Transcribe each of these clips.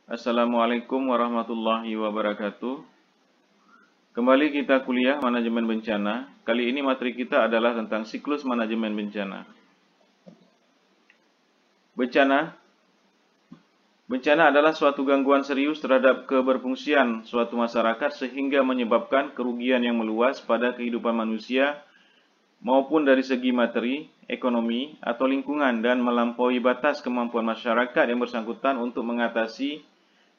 Assalamualaikum warahmatullahi wabarakatuh. Kembali kita kuliah manajemen bencana. Kali ini materi kita adalah tentang siklus manajemen bencana. Bencana adalah suatu gangguan serius terhadap keberfungsian suatu masyarakat sehingga menyebabkan kerugian yang meluas pada kehidupan manusia maupun dari segi materi, ekonomi, atau lingkungan dan melampaui batas kemampuan masyarakat yang bersangkutan untuk mengatasi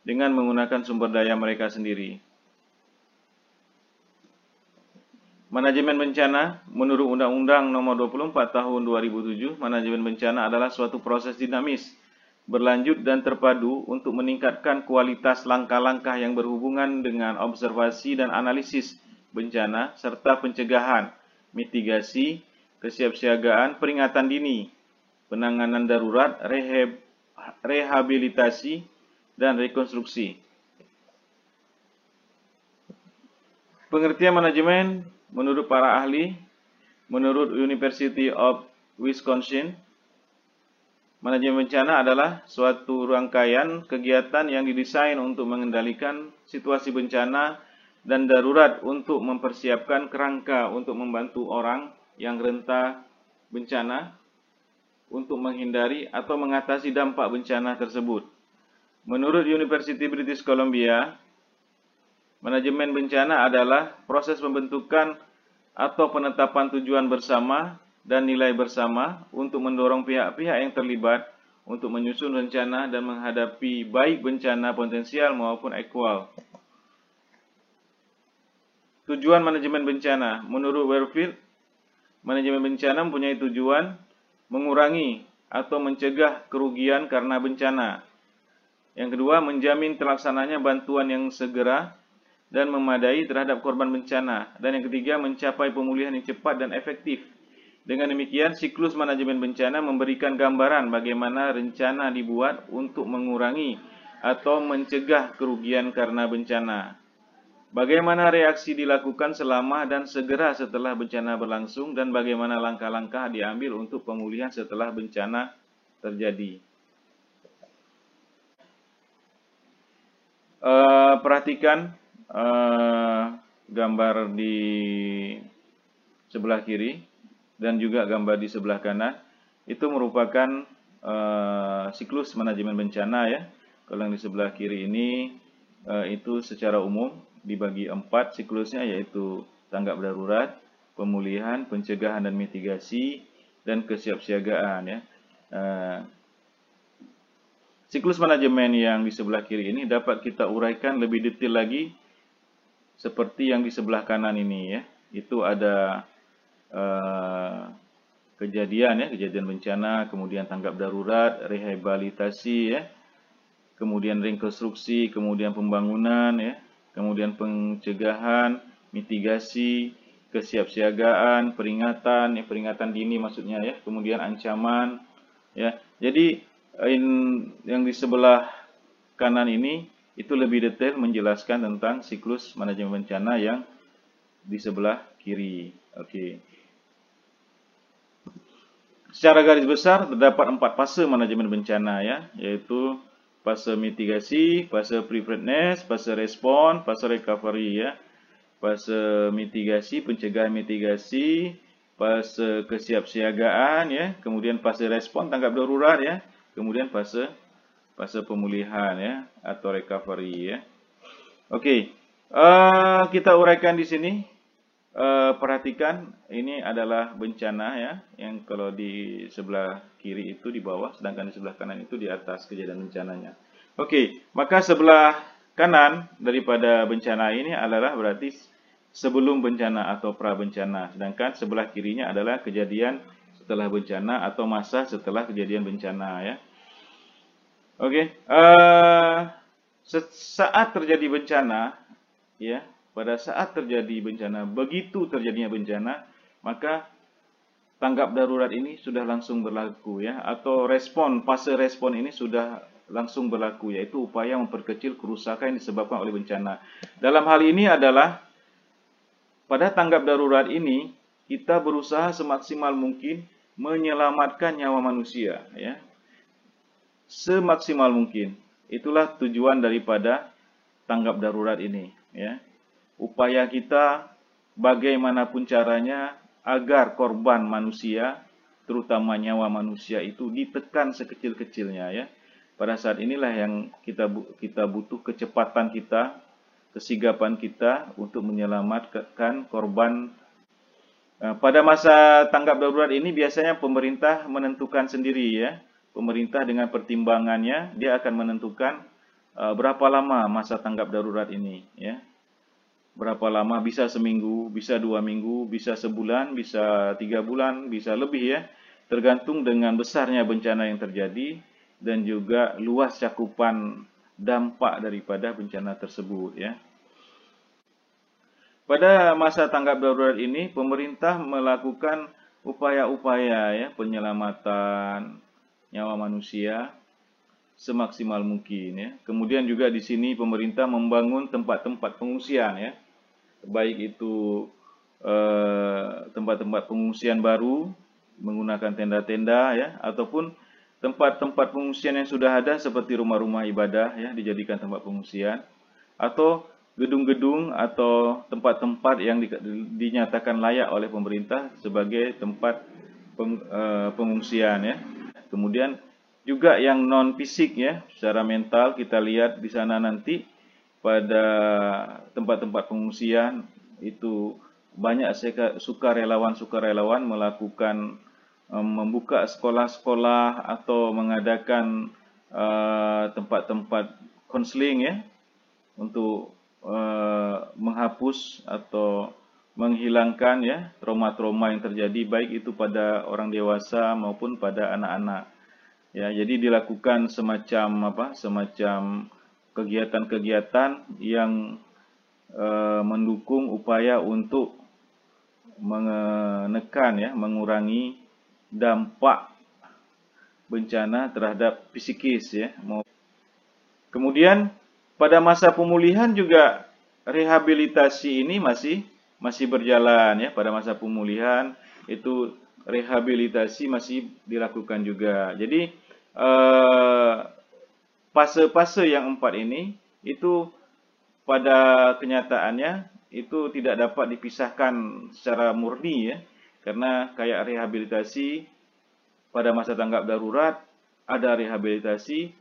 dengan menggunakan sumber daya mereka sendiri. Manajemen bencana, menurut Undang-Undang Nomor 24 Tahun 2007, manajemen bencana adalah suatu proses dinamis, berlanjut dan terpadu untuk meningkatkan kualitas langkah-langkah yang berhubungan dengan observasi dan analisis bencana, serta pencegahan, mitigasi, kesiapsiagaan, peringatan dini, penanganan darurat, rehabilitasi, dan rekonstruksi. Pengertian manajemen menurut para ahli, menurut University of Wisconsin, manajemen bencana adalah suatu rangkaian kegiatan yang didesain untuk mengendalikan situasi bencana dan darurat untuk mempersiapkan kerangka untuk membantu orang yang rentan bencana untuk menghindari atau mengatasi dampak bencana tersebut. Menurut University British Columbia, manajemen bencana adalah proses pembentukan atau penetapan tujuan bersama dan nilai bersama untuk mendorong pihak-pihak yang terlibat untuk menyusun rencana dan menghadapi baik bencana potensial maupun aktual. Tujuan manajemen bencana. Menurut Warfield, manajemen bencana mempunyai tujuan mengurangi atau mencegah kerugian karena bencana. Yang kedua, menjamin terlaksananya bantuan yang segera dan memadai terhadap korban bencana. Dan yang ketiga, mencapai pemulihan yang cepat dan efektif. Dengan demikian, siklus manajemen bencana memberikan gambaran bagaimana rencana dibuat untuk mengurangi atau mencegah kerugian karena bencana. Bagaimana reaksi dilakukan selama dan segera setelah bencana berlangsung, dan bagaimana langkah-langkah diambil untuk pemulihan setelah bencana terjadi. Perhatikan gambar di sebelah kiri dan juga gambar di sebelah kanan. Itu merupakan siklus manajemen bencana ya. Kalau yang di sebelah kiri ini itu secara umum dibagi 4 siklusnya, yaitu tanggap darurat, pemulihan, pencegahan dan mitigasi, dan kesiapsiagaan ya. Siklus manajemen yang di sebelah kiri ini dapat kita uraikan lebih detail lagi seperti yang di sebelah kanan ini ya. Itu ada kejadian bencana, kemudian tanggap darurat, rehabilitasi ya, kemudian rekonstruksi, kemudian pembangunan ya, kemudian pencegahan, mitigasi, kesiapsiagaan, peringatan dini maksudnya ya, kemudian ancaman ya. Jadi yang di sebelah kanan ini itu lebih detail menjelaskan tentang siklus manajemen bencana yang di sebelah kiri. Oke. Secara garis besar terdapat 4 fase manajemen bencana ya, yaitu fase mitigasi, fase preparedness, fase respon, fase recovery ya. Fase mitigasi, pencegahan mitigasi, fase kesiapsiagaan ya, kemudian fase respon tanggap darurat ya, kemudian fase pemulihan ya atau recovery ya. Oke. Kita uraikan di sini. Perhatikan, ini adalah bencana ya, yang kalau di sebelah kiri itu di bawah, sedangkan di sebelah kanan itu di atas kejadian bencananya. Oke, maka sebelah kanan daripada bencana ini adalah berarti sebelum bencana atau pra bencana, sedangkan sebelah kirinya adalah kejadian setelah bencana atau masa setelah kejadian bencana ya. Oke, saat terjadi bencana ya, pada saat terjadi bencana, begitu terjadinya bencana, maka tanggap darurat ini sudah langsung berlaku ya, atau fase respon ini sudah langsung berlaku, yaitu upaya memperkecil kerusakan yang disebabkan oleh bencana. Dalam hal ini adalah pada tanggap darurat ini kita berusaha semaksimal mungkin menyelamatkan nyawa manusia ya. Semaksimal mungkin. Itulah tujuan daripada tanggap darurat ini, ya. Upaya kita bagaimanapun caranya agar korban manusia, terutama nyawa manusia itu ditekan sekecil-kecilnya, ya. Pada saat inilah yang kita butuh kecepatan kita, kesigapan kita untuk menyelamatkan korban. Pada masa tanggap darurat ini biasanya pemerintah menentukan sendiri, ya. Pemerintah dengan pertimbangannya dia akan menentukan berapa lama masa tanggap darurat ini, ya. Berapa lama, bisa seminggu, bisa 2 minggu, bisa sebulan, bisa 3 bulan, bisa lebih, ya. Tergantung dengan besarnya bencana yang terjadi dan juga luas cakupan dampak daripada bencana tersebut, ya. Pada masa tanggap darurat ini pemerintah melakukan upaya-upaya, ya, penyelamatan nyawa manusia semaksimal mungkin, ya. Kemudian juga di sini pemerintah membangun tempat-tempat pengungsian, ya. Baik itu tempat-tempat pengungsian baru menggunakan tenda-tenda, ya, ataupun tempat-tempat pengungsian yang sudah ada seperti rumah-rumah ibadah, ya, dijadikan tempat pengungsian, atau gedung-gedung atau tempat-tempat yang dinyatakan layak oleh pemerintah sebagai tempat pengungsian, ya. Kemudian juga yang non fisik, ya, secara mental kita lihat di sana nanti pada tempat-tempat pengungsian itu banyak sukarelawan melakukan membuka sekolah-sekolah atau mengadakan tempat-tempat konseling, ya, untuk menghapus atau menghilangkan, ya, trauma-trauma yang terjadi baik itu pada orang dewasa maupun pada anak-anak. Ya, jadi dilakukan semacam kegiatan-kegiatan yang mendukung upaya untuk menekan, ya, mengurangi dampak bencana terhadap psikis, ya. Kemudian pada masa pemulihan juga rehabilitasi ini masih berjalan, ya. Pada masa pemulihan itu rehabilitasi masih dilakukan juga. Jadi fase-fase yang 4 ini itu pada kenyataannya itu tidak dapat dipisahkan secara murni, ya. Karena kayak rehabilitasi pada masa tanggap darurat, ada rehabilitasi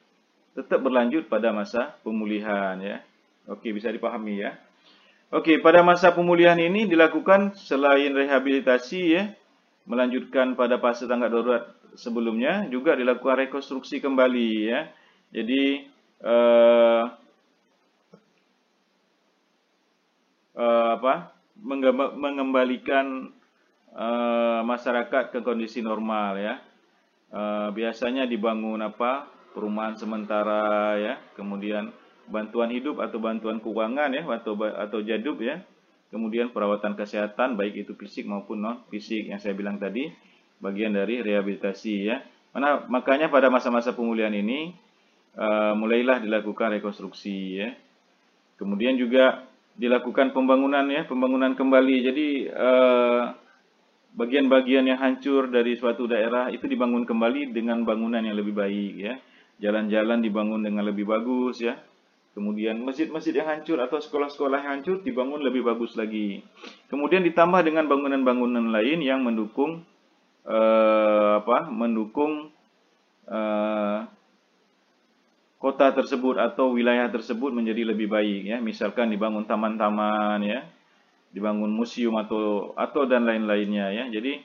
tetap berlanjut pada masa pemulihan, ya. Oke, bisa dipahami, ya. Oke, pada masa pemulihan ini dilakukan selain rehabilitasi, ya, melanjutkan pada fase tanggap darurat sebelumnya, juga dilakukan rekonstruksi kembali, ya. Jadi mengembalikan masyarakat ke kondisi normal, ya. Biasanya dibangun perumahan sementara, ya, kemudian bantuan hidup atau bantuan keuangan, ya, atau jadub, ya. Kemudian perawatan kesehatan baik itu fisik maupun non fisik yang saya bilang tadi, bagian dari rehabilitasi, ya. Makanya pada masa-masa pemulihan ini mulailah dilakukan rekonstruksi, ya. Kemudian juga dilakukan pembangunan, ya, pembangunan kembali. Jadi bagian-bagian yang hancur dari suatu daerah itu dibangun kembali dengan bangunan yang lebih baik, ya. Jalan-jalan dibangun dengan lebih bagus, ya. Kemudian masjid-masjid yang hancur atau sekolah-sekolah yang hancur dibangun lebih bagus lagi. Kemudian ditambah dengan bangunan-bangunan lain yang mendukung kota tersebut atau wilayah tersebut menjadi lebih baik, ya. Misalkan dibangun taman-taman, ya, dibangun museum atau dan lain-lainnya, ya. Jadi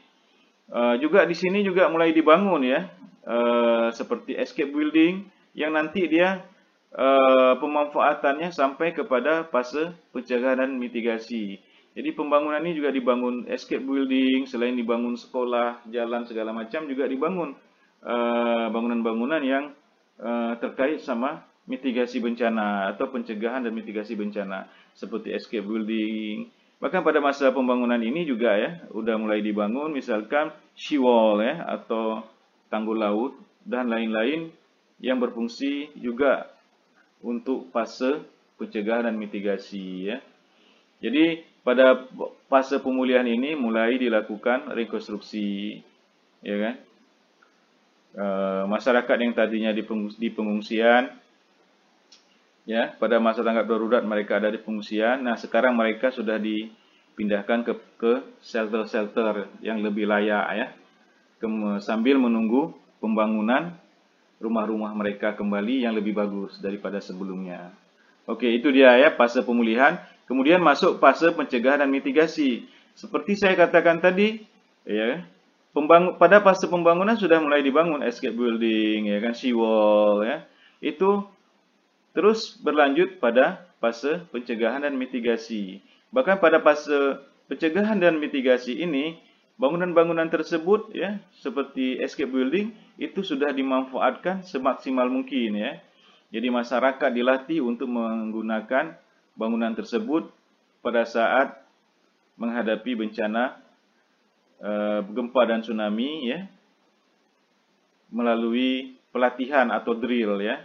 juga di sini juga mulai dibangun, ya, seperti escape building yang nanti dia pemanfaatannya sampai kepada fase pencegahan dan mitigasi. Jadi pembangunan ini juga dibangun escape building, selain dibangun sekolah, jalan segala macam, juga dibangun bangunan-bangunan yang terkait sama mitigasi bencana atau pencegahan dan mitigasi bencana seperti escape building. Bahkan pada masa pembangunan ini juga, ya, udah mulai dibangun misalkan seawall, ya, atau tanggul laut dan lain-lain yang berfungsi juga untuk fase pencegahan dan mitigasi, ya. Jadi pada fase pemulihan ini mulai dilakukan rekonstruksi, ya kan. Masyarakat yang tadinya di pengungsian Ya, pada masa tanggap darurat mereka ada di pengungsian. Nah, sekarang mereka sudah dipindahkan ke shelter-shelter yang lebih layak ya. Sambil menunggu pembangunan rumah-rumah mereka kembali yang lebih bagus daripada sebelumnya. Oke, itu dia ya fase pemulihan. Kemudian masuk fase pencegahan dan mitigasi. Seperti saya katakan tadi, ya, pada fase pembangunan sudah mulai dibangun escape building, ya kan, seawall, ya. Itu terus berlanjut pada fase pencegahan dan mitigasi. Bahkan pada fase pencegahan dan mitigasi ini, bangunan-bangunan tersebut ya, seperti escape building itu sudah dimanfaatkan semaksimal mungkin ya. Jadi masyarakat dilatih untuk menggunakan bangunan tersebut pada saat menghadapi bencana gempa dan tsunami ya, melalui pelatihan atau drill ya.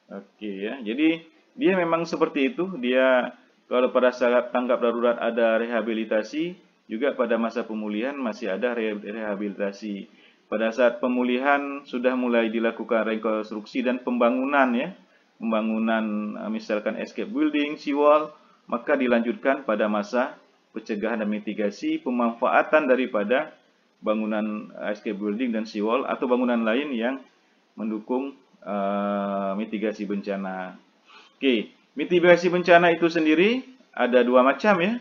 Oke ya, jadi dia memang seperti itu. Dia kalau pada saat tanggap darurat ada rehabilitasi, juga pada masa pemulihan masih ada rehabilitasi. Pada saat pemulihan sudah mulai dilakukan rekonstruksi dan pembangunan ya, pembangunan misalkan escape building, seawall, maka dilanjutkan pada masa pencegahan dan mitigasi, pemanfaatan daripada bangunan escape building dan seawall atau bangunan lain yang mendukung mitigasi bencana. Oke, mitigasi bencana itu sendiri ada dua macam ya,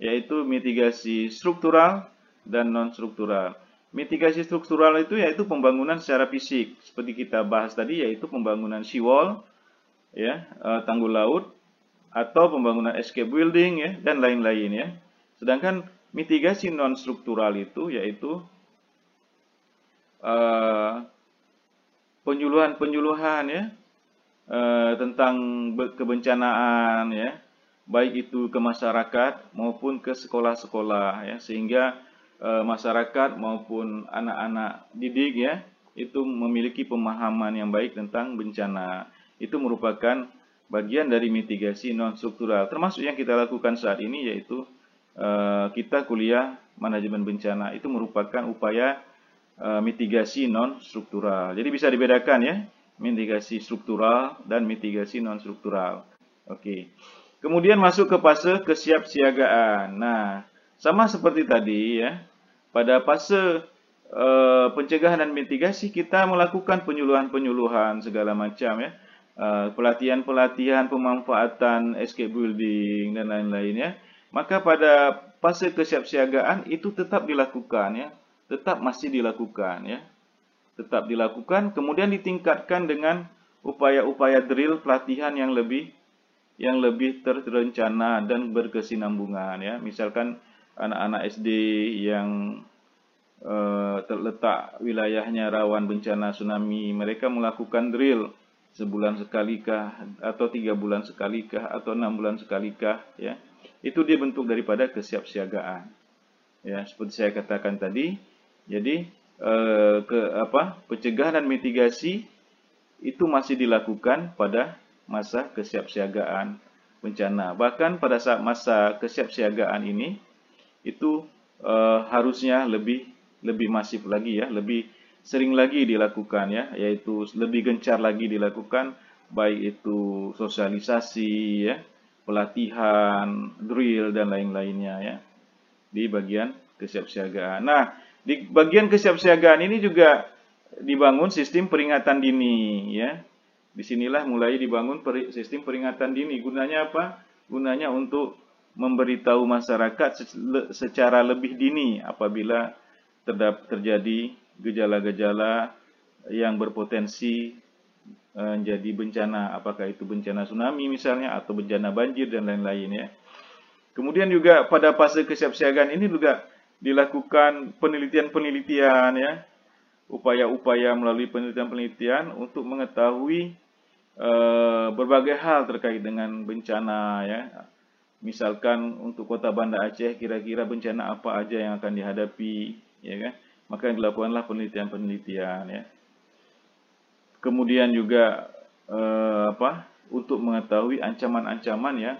yaitu mitigasi struktural dan non-struktural. Mitigasi struktural itu yaitu pembangunan secara fisik, seperti kita bahas tadi, yaitu pembangunan seawall, ya, tanggul laut, atau pembangunan escape building ya, dan lain-lain ya. Sedangkan mitigasi non-struktural itu yaitu penyuluhan-penyuluhan ya, tentang kebencanaan ya, baik itu ke masyarakat maupun ke sekolah-sekolah ya, sehingga masyarakat maupun anak-anak didik ya itu memiliki pemahaman yang baik tentang bencana. Itu merupakan bagian dari mitigasi non struktural, termasuk yang kita lakukan saat ini, yaitu kita kuliah manajemen bencana. Itu merupakan upaya mitigasi non struktural. Jadi bisa dibedakan ya, mitigasi struktural dan mitigasi non struktural. Oke. Kemudian masuk ke fase kesiapsiagaan. Nah, sama seperti tadi ya, pada fase pencegahan dan mitigasi kita melakukan penyuluhan-penyuluhan segala macam ya, pelatihan-pelatihan pemanfaatan escape building dan lain-lain ya. Maka pada fase kesiapsiagaan itu tetap dilakukan ya, tetap masih dilakukan ya, tetap dilakukan. Kemudian ditingkatkan dengan upaya-upaya drill pelatihan yang lebih terencana dan berkesinambungan ya. Misalkan anak-anak SD yang terletak wilayahnya rawan bencana tsunami, mereka melakukan drill sebulan sekalikah atau 3 bulan sekalikah atau 6 bulan sekalikah ya. Itu dia bentuk daripada kesiapsiagaan ya, seperti saya katakan tadi. Jadi pencegahan dan mitigasi itu masih dilakukan pada masa kesiapsiagaan bencana. Bahkan pada saat masa kesiapsiagaan ini itu harusnya lebih masif lagi ya, lebih sering lagi dilakukan ya, yaitu lebih gencar lagi dilakukan, baik itu sosialisasi ya, pelatihan, drill dan lain-lainnya ya, di bagian kesiapsiagaan. Nah, di bagian kesiapsiagaan ini juga dibangun sistem peringatan dini ya. Disinilah mulai dibangun sistem peringatan dini. Gunanya apa? Gunanya untuk memberitahu masyarakat secara lebih dini apabila terjadi gejala-gejala yang berpotensi menjadi bencana, apakah itu bencana tsunami misalnya atau bencana banjir dan lain-lain ya. Kemudian juga pada fase kesiapsiagaan ini juga dilakukan penelitian-penelitian ya, upaya-upaya melalui penelitian-penelitian untuk mengetahui berbagai hal terkait dengan bencana ya. Misalkan untuk Kota Banda Aceh kira-kira bencana apa aja yang akan dihadapi ya kan. Maka dilakukanlah penelitian-penelitian ya. Kemudian juga untuk mengetahui ancaman-ancaman ya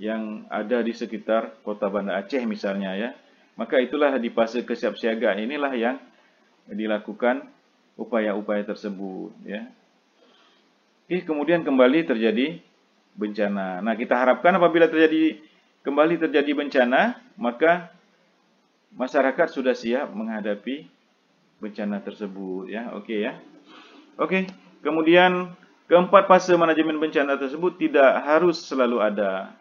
yang ada di sekitar Kota Banda Aceh misalnya ya. Maka itulah di fase kesiapsiagaan inilah yang dilakukan upaya-upaya tersebut ya. Oke, kemudian kembali terjadi bencana. Nah, kita harapkan apabila kembali terjadi bencana, maka masyarakat sudah siap menghadapi bencana tersebut ya. Oke ya. Oke. Kemudian keempat fase manajemen bencana tersebut tidak harus selalu ada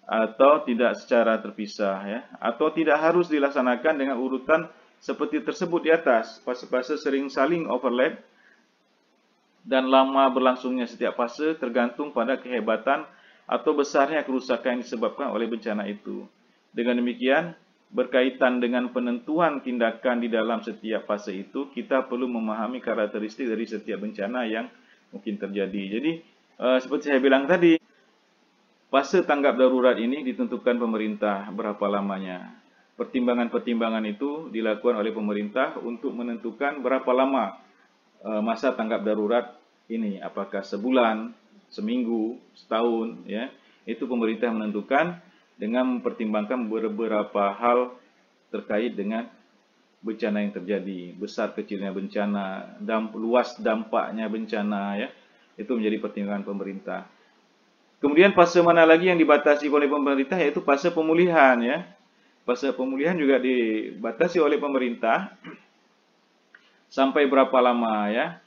atau tidak secara terpisah ya, atau tidak harus dilaksanakan dengan urutan seperti tersebut di atas. Fase-fase sering saling overlap dan lama berlangsungnya setiap fase tergantung pada kehebatan atau besarnya kerusakan yang disebabkan oleh bencana itu. Dengan demikian, berkaitan dengan penentuan tindakan di dalam setiap fase itu, kita perlu memahami karakteristik dari setiap bencana yang mungkin terjadi. Jadi, seperti saya bilang tadi, fase tanggap darurat ini ditentukan pemerintah berapa lamanya. Pertimbangan-pertimbangan itu dilakukan oleh pemerintah untuk menentukan berapa lama masa tanggap darurat ini, apakah sebulan, seminggu, setahun, ya. Itu pemerintah menentukan dengan mempertimbangkan beberapa hal terkait dengan bencana yang terjadi, besar kecilnya bencana, luas dampaknya bencana, ya. Itu menjadi pertimbangan pemerintah. Kemudian fase mana lagi yang dibatasi oleh pemerintah, yaitu fase pemulihan, ya. Fase pemulihan juga dibatasi oleh pemerintah. Sampai berapa lama ya?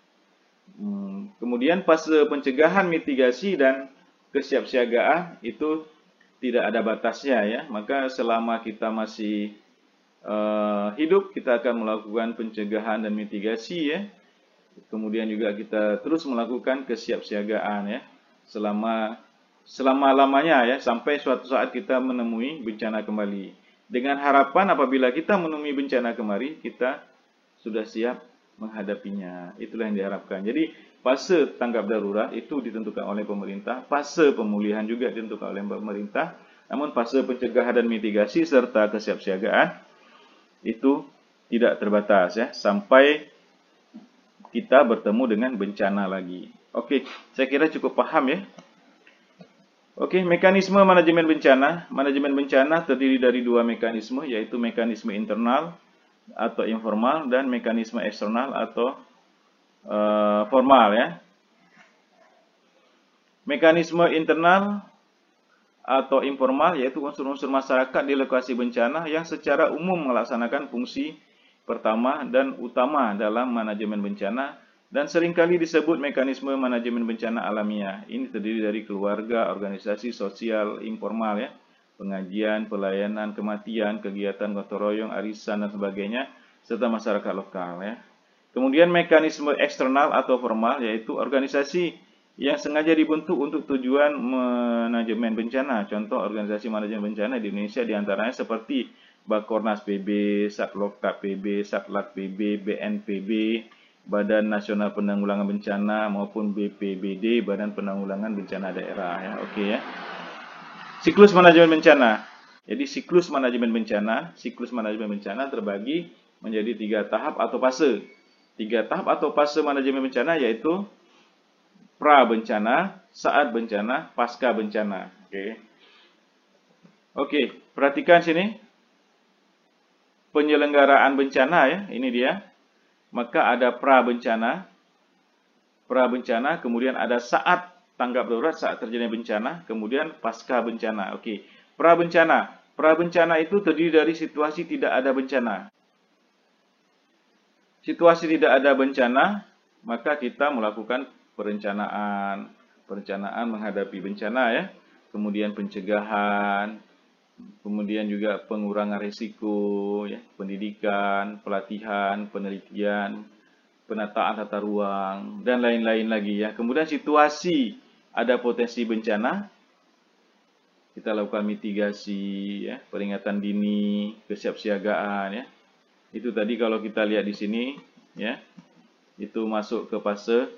Kemudian fase pencegahan, mitigasi dan kesiapsiagaan itu tidak ada batasnya ya. Maka selama kita masih hidup, kita akan melakukan pencegahan dan mitigasi ya. Kemudian juga kita terus melakukan kesiapsiagaan ya. Selama-lamanya ya, sampai suatu saat kita menemui bencana kembali. Dengan harapan apabila kita menemui bencana kembali, kita sudah siap menghadapinya. Itulah yang diharapkan. Jadi fase tanggap darurat itu ditentukan oleh pemerintah, fase pemulihan juga ditentukan oleh pemerintah, namun fase pencegahan dan mitigasi serta kesiapsiagaan itu tidak terbatas ya, sampai kita bertemu dengan bencana lagi. Oke, saya kira cukup paham ya. Oke, mekanisme manajemen bencana. Manajemen bencana terdiri dari dua mekanisme, yaitu mekanisme internal atau informal dan mekanisme eksternal atau formal ya. Mekanisme internal atau informal yaitu unsur-unsur masyarakat di lokasi bencana yang secara umum melaksanakan fungsi pertama dan utama dalam manajemen bencana dan seringkali disebut mekanisme manajemen bencana alamiah. Ini terdiri dari keluarga, organisasi sosial informal ya, pengajian, pelayanan, kematian, kegiatan gotong royong, arisan dan sebagainya, serta masyarakat lokal ya. Kemudian mekanisme eksternal atau formal yaitu organisasi yang sengaja dibentuk untuk tujuan manajemen bencana. Contoh organisasi manajemen bencana di Indonesia diantaranya seperti Bakornas PB, Satlokat PB, Satlak PB, BNPB, Badan Nasional Penanggulangan Bencana maupun BPBD, Badan Penanggulangan Bencana Daerah ya. Oke ya. Siklus manajemen bencana. Jadi siklus manajemen bencana terbagi menjadi 3 tahap atau fase. 3 tahap atau fase manajemen bencana yaitu pra bencana, saat bencana, pasca bencana. Oke, perhatikan sini. Penyelenggaraan bencana ya, ini dia. Maka ada pra bencana, kemudian ada saat tanggap darurat saat terjadi bencana, kemudian pasca bencana. Oke, pra bencana itu terdiri dari situasi tidak ada bencana. Situasi tidak ada bencana, maka kita melakukan perencanaan menghadapi bencana ya, kemudian pencegahan, kemudian juga pengurangan risiko ya, pendidikan, pelatihan, penelitian, penataan tata ruang dan lain-lain lagi ya. Kemudian situasi ada potensi bencana, kita lakukan mitigasi ya, peringatan dini, kesiapsiagaan ya. Itu tadi kalau kita lihat di sini ya, itu masuk ke fase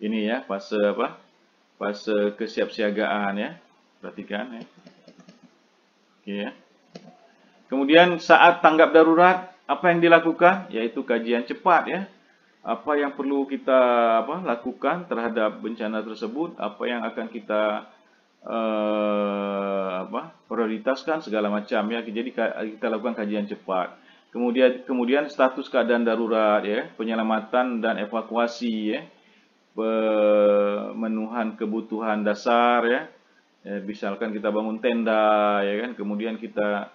ini ya, fase apa? Fase kesiapsiagaan ya. Perhatikan ya. Oke ya. Kemudian saat tanggap darurat apa yang dilakukan? Yaitu kajian cepat ya. Apa yang perlu kita lakukan terhadap bencana tersebut? Apa yang akan kita prioritaskan segala macam ya. Jadi kita lakukan kajian cepat. Kemudian status keadaan darurat ya, penyelamatan dan evakuasi ya. pemenuhan kebutuhan dasar ya. Misalkan kita bangun tenda ya kan, kemudian kita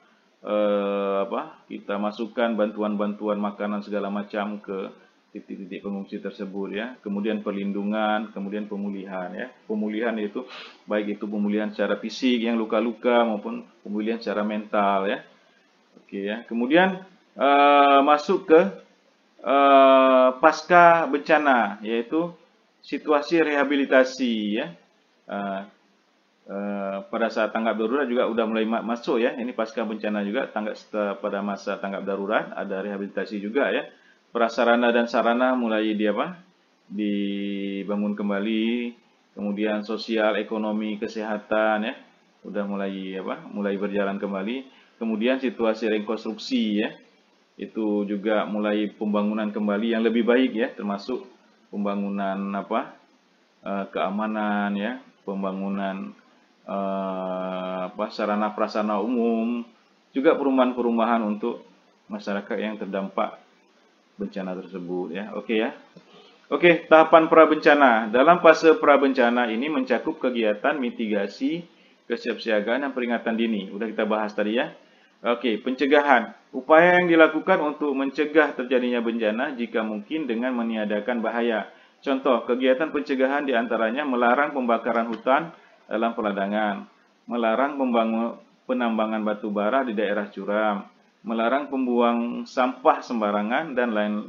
kita masukkan bantuan-bantuan makanan segala macam ke titik-titik pengungsi tersebut ya. Kemudian perlindungan, kemudian pemulihan ya. Pemulihan itu baik itu pemulihan secara fisik yang luka-luka maupun pemulihan secara mental ya. Oke ya. Kemudian masuk ke pasca bencana, yaitu situasi rehabilitasi ya. Pada saat tanggap darurat juga udah mulai masuk ya. Ini pasca bencana juga, pada masa tanggap darurat ada rehabilitasi juga ya. Prasarana dan sarana mulai dibangun kembali, kemudian sosial, ekonomi, kesehatan ya, udah mulai berjalan kembali. Kemudian situasi rekonstruksi ya, itu juga mulai pembangunan kembali yang lebih baik ya, termasuk pembangunan keamanan ya, pembangunan sarana prasarana umum, juga perumahan-perumahan untuk masyarakat yang terdampak bencana tersebut ya. Oke ya. Oke, tahapan prabencana. Dalam fase prabencana ini mencakup kegiatan mitigasi, kesiapsiagaan dan peringatan dini. Udah kita bahas tadi ya. Oke, pencegahan. Upaya yang dilakukan untuk mencegah terjadinya bencana jika mungkin dengan meniadakan bahaya. Contoh, kegiatan pencegahan diantaranya melarang pembakaran hutan dalam peladangan, melarang penambangan batu bara di daerah curam, melarang pembuang sampah sembarangan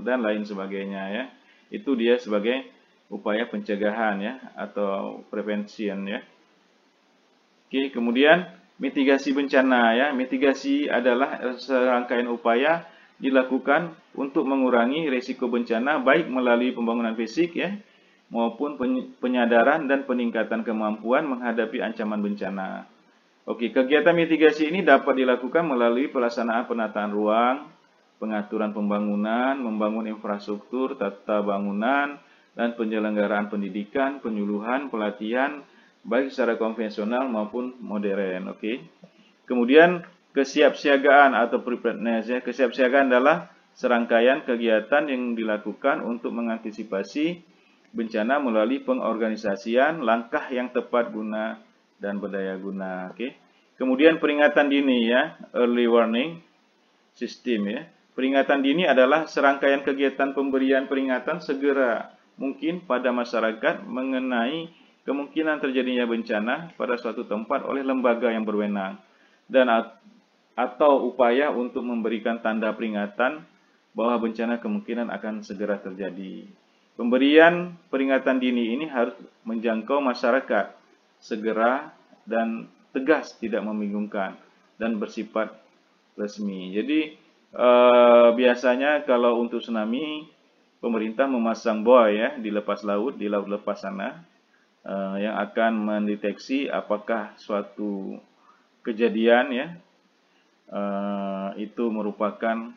dan lain sebagainya ya. Itu dia sebagai upaya pencegahan ya, atau prevention ya. Oke, kemudian mitigasi bencana ya. Mitigasi adalah serangkaian upaya dilakukan untuk mengurangi risiko bencana baik melalui pembangunan fisik ya, maupun penyadaran dan peningkatan kemampuan menghadapi ancaman bencana. Oke, kegiatan mitigasi ini dapat dilakukan melalui pelaksanaan penataan ruang, pengaturan pembangunan, membangun infrastruktur, tata bangunan, dan penyelenggaraan pendidikan, penyuluhan, pelatihan, baik secara konvensional maupun modern. Oke. Kemudian kesiapsiagaan atau preparedness ya. Kesiapsiagaan adalah serangkaian kegiatan yang dilakukan untuk mengantisipasi bencana melalui pengorganisasian, langkah yang tepat guna dan berdaya guna. Oke. Kemudian peringatan dini ya, early warning system ya. Peringatan dini adalah serangkaian kegiatan pemberian peringatan segera mungkin pada masyarakat mengenai kemungkinan terjadinya bencana pada suatu tempat oleh lembaga yang berwenang, dan atau upaya untuk memberikan tanda peringatan bahwa bencana kemungkinan akan segera terjadi. Pemberian peringatan dini ini harus menjangkau masyarakat segera dan tegas, tidak membingungkan, dan bersifat resmi. Jadi biasanya kalau untuk tsunami, pemerintah memasang buoy ya di lepas laut, di laut lepas sana, yang akan mendeteksi apakah suatu kejadian ya itu merupakan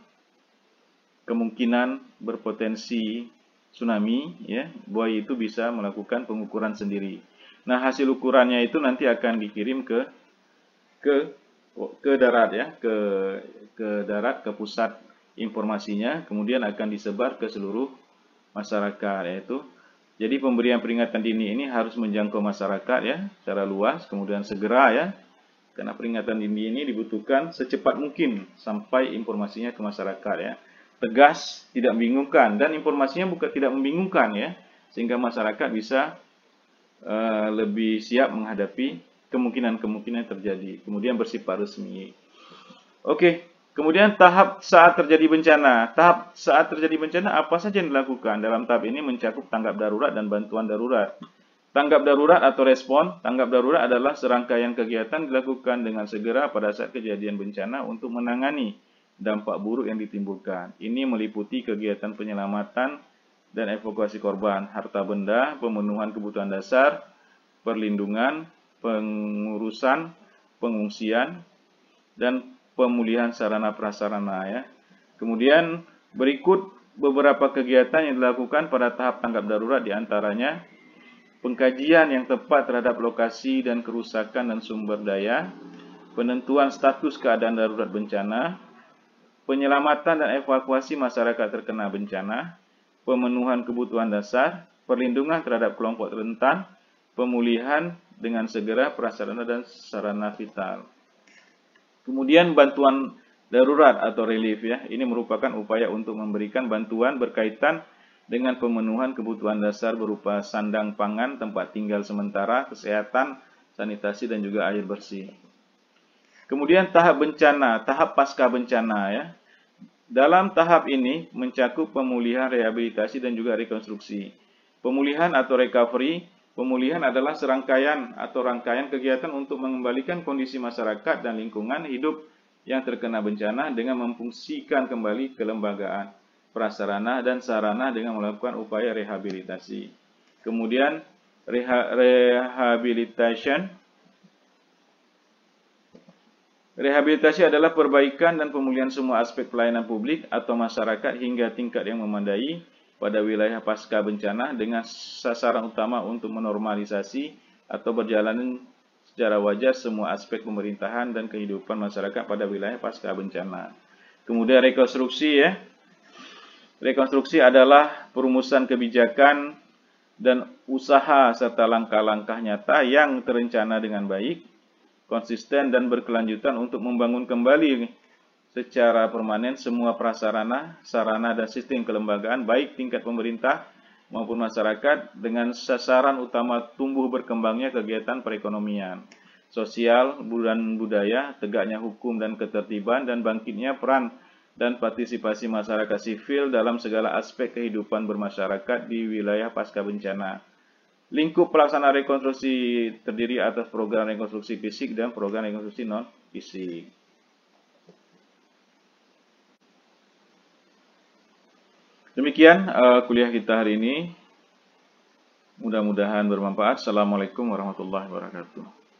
kemungkinan berpotensi tsunami ya. Buoy itu bisa melakukan pengukuran sendiri. Nah, hasil ukurannya itu nanti akan dikirim ke darat ya, ke darat, ke pusat informasinya, kemudian akan disebar ke seluruh masyarakat yaitu. Jadi pemberian peringatan dini ini harus menjangkau masyarakat ya secara luas, kemudian segera ya. Karena peringatan dini ini dibutuhkan secepat mungkin sampai informasinya ke masyarakat ya. Tegas, tidak membingungkan, dan informasinya bukan tidak membingungkan ya, sehingga masyarakat bisa lebih siap menghadapi kemungkinan-kemungkinan terjadi. Kemudian bersifat resmi. Oke, kemudian tahap saat terjadi bencana. Tahap saat terjadi bencana apa saja yang dilakukan? Dalam tahap ini mencakup tanggap darurat dan bantuan darurat. Tanggap darurat atau respon. Tanggap darurat adalah serangkaian kegiatan dilakukan dengan segera pada saat kejadian bencana untuk menangani dampak buruk yang ditimbulkan. Ini meliputi kegiatan penyelamatan dan evakuasi korban, harta benda, pemenuhan kebutuhan dasar, perlindungan, pengurusan, pengungsian, dan pemulihan sarana prasarana ya. Kemudian berikut beberapa kegiatan yang dilakukan pada tahap tanggap darurat, diantaranya pengkajian yang tepat terhadap lokasi dan kerusakan dan sumber daya, penentuan status keadaan darurat bencana, penyelamatan dan evakuasi masyarakat terkena bencana, pemenuhan kebutuhan dasar, perlindungan terhadap kelompok rentan, pemulihan dengan segera prasarana dan sarana vital. Kemudian bantuan darurat atau relief ya, ini merupakan upaya untuk memberikan bantuan berkaitan dengan pemenuhan kebutuhan dasar berupa sandang pangan, tempat tinggal sementara, kesehatan, sanitasi dan juga air bersih. Kemudian tahap bencana, tahap pasca bencana ya. Dalam tahap ini mencakup pemulihan, rehabilitasi dan juga rekonstruksi. Pemulihan atau recovery, pemulihan adalah serangkaian atau rangkaian kegiatan untuk mengembalikan kondisi masyarakat dan lingkungan hidup yang terkena bencana dengan memfungsikan kembali kelembagaan, prasarana dan sarana dengan melakukan upaya rehabilitasi. Kemudian Rehabilitasi adalah perbaikan dan pemulihan semua aspek pelayanan publik atau masyarakat hingga tingkat yang memadai pada wilayah pasca bencana dengan sasaran utama untuk menormalisasi atau berjalan secara wajar semua aspek pemerintahan dan kehidupan masyarakat pada wilayah pasca bencana. Kemudian rekonstruksi ya. Rekonstruksi adalah perumusan kebijakan dan usaha serta langkah-langkah nyata yang terencana dengan baik, konsisten dan berkelanjutan untuk membangun kembali secara permanen semua prasarana, sarana dan sistem kelembagaan baik tingkat pemerintah maupun masyarakat dengan sasaran utama tumbuh berkembangnya kegiatan perekonomian, sosial, dan budaya, tegaknya hukum dan ketertiban dan bangkitnya peran dan partisipasi masyarakat sipil dalam segala aspek kehidupan bermasyarakat di wilayah pasca bencana. Lingkup pelaksana rekonstruksi terdiri atas program rekonstruksi fisik dan program rekonstruksi non-fisik. Demikian kuliah kita hari ini. Mudah-mudahan bermanfaat. Assalamualaikum warahmatullahi wabarakatuh.